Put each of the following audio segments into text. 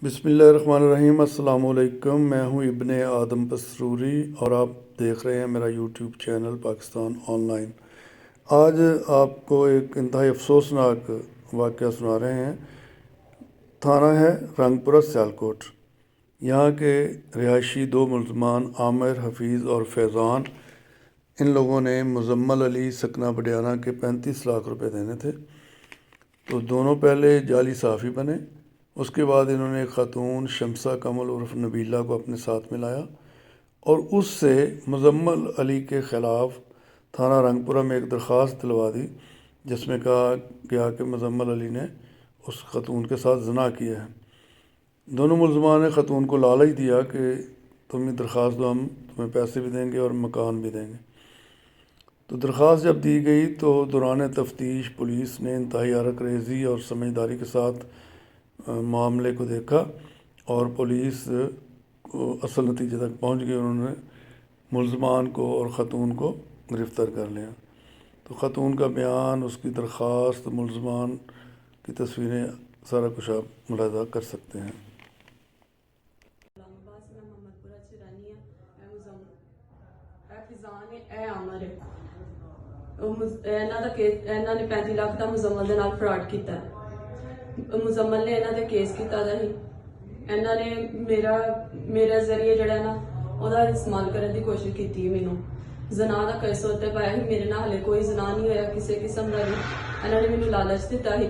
बिस्मिल्लाहिर्रहमानिर्रहीम। अस्सलाम वालेकुम। मैं हूं इब्ने आदम पसरूरी और आप देख रहे हैं मेरा यूट्यूब चैनल पाकिस्तान ऑनलाइन। आज आपको एक इंतहाई अफसोसनाक वाक़या सुना रहे हैं। थाना है रंगपुरा सियालकोट। यहाँ के रिहायशी दो मुल्ज़मान आमिर हफीज़ और फैज़ान, इन लोगों ने मुज़म्मल अली सकना बडियाना के 35 लाख रुपए देने थे। तो दोनों पहले जाली सहाफ़ी बने। उसके बाद इन्होंने एक ख़ातून शमसा कमल उर्फ़ नबीला को अपने साथ मिलाया और उससे मुज़म्मल अली के ख़िलाफ़ थाना रंगपुरा में एक दरख्वास्त दिलवा दी, जिसमें कहा गया कि मुज़म्मल अली ने उस ख़ातून के साथ ज़िना किया है। दोनों मुल्ज़मान ने ख़ातून को लालच दिया कि तुम ये दरख्वास्त दो, हम तुम्हें पैसे भी देंगे और मकान भी देंगे। तो दरख्वास्त जब दी गई तो दौरान तफ्तीश पुलिस ने इंतहाई हरक रेज़ी और समझदारी के साथ मामले को देखा और पुलिस असल नतीजे तक पहुंच गई। उन्होंने मुल्ज़मान को और ख़ातून को गिरफ़्तार कर लिया। तो ख़ातून का बयान, उसकी दरख्वास्त, मुल्ज़मान की तस्वीरें, सारा कुछ आप मुलाहिज़ा कर सकते हैं। ਇਹਨਾਂ ਨੇ 35 ਲੱਖ ਦਾ ਮੁਜ਼ੰਮਲ ਦੇ ਨਾਲ ਫਰਾਡ ਕੀਤਾ। ਮੁਜ਼ੰਮਲ ਨੇ ਇਹਨਾਂ ਤੇ ਕੇਸ ਕੀਤਾ ਦਾ ਸੀ। ਇਹਨਾਂ ਨੇ ਮੇਰਾ ਜ਼ਰੀਏ ਜਿਹੜਾ ਨਾ ਉਹਦਾ ਇਸਤੇਮਾਲ ਕਰਨ ਦੀ ਕੋਸ਼ਿਸ਼ ਕੀਤੀ। ਮੈਨੂੰ ਜ਼ਨਾ ਦਾ ਕੇਸ ਉੱਤੇ ਪਾਇਆ ਸੀ। ਮੇਰੇ ਨਾਲ ਹਲੇ ਕੋਈ ਜ਼ਨਾ ਨਹੀਂ ਹੋਇਆ ਕਿਸੇ ਕਿਸਮ ਦਾ ਵੀ। ਇਹਨਾਂ ਨੇ ਮੈਨੂੰ ਲਾਲਚ ਦਿੱਤਾ ਸੀ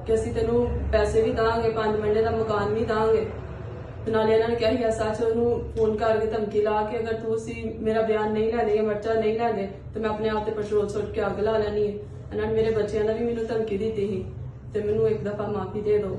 ਕਿ ਅਸੀਂ ਤੈਨੂੰ ਪੈਸੇ ਵੀ ਦਾਂਗੇ, 5 ਮਹੀਨੇ ਦਾ ਮਕਾਨ ਵੀ ਦਾਂਗੇ। ਨਾਲੇ ਇਹਨਾਂ ਨੇ ਕਿਹਾ ਸੀ ਸੱਚ ਉਹਨੂੰ ਫੋਨ ਕਰਕੇ ਧਮਕੀ ਲਾ ਕੇ ਅਗਰ ਤੁਸੀਂ ਮੇਰਾ ਬਿਆਨ ਨਹੀਂ ਲੈਂਦੇ ਜਾਂ ਮਰਚਾ ਨਹੀਂ ਲੈਂਦੇ ਤੇ ਮੈਂ ਆਪਣੇ ਆਪ ਤੇ ਪੈਟਰੋਲ ਸੁੱਟ ਕੇ ਅੱਗ ਲਾ ਲੈਣੀ ਹੈ। ਇਹਨਾਂ ਨੇ ਮੇਰੇ ਬੱਚਿਆਂ ਦਾ ਵੀ ਮੈਨੂੰ ਧਮਕੀ ਦਿੱਤੀ ਸੀ ਤੇ ਮੈਨੂੰ ਇੱਕ ਦਫਾ ਮਾਫੀ ਦੇ ਦਿਓ।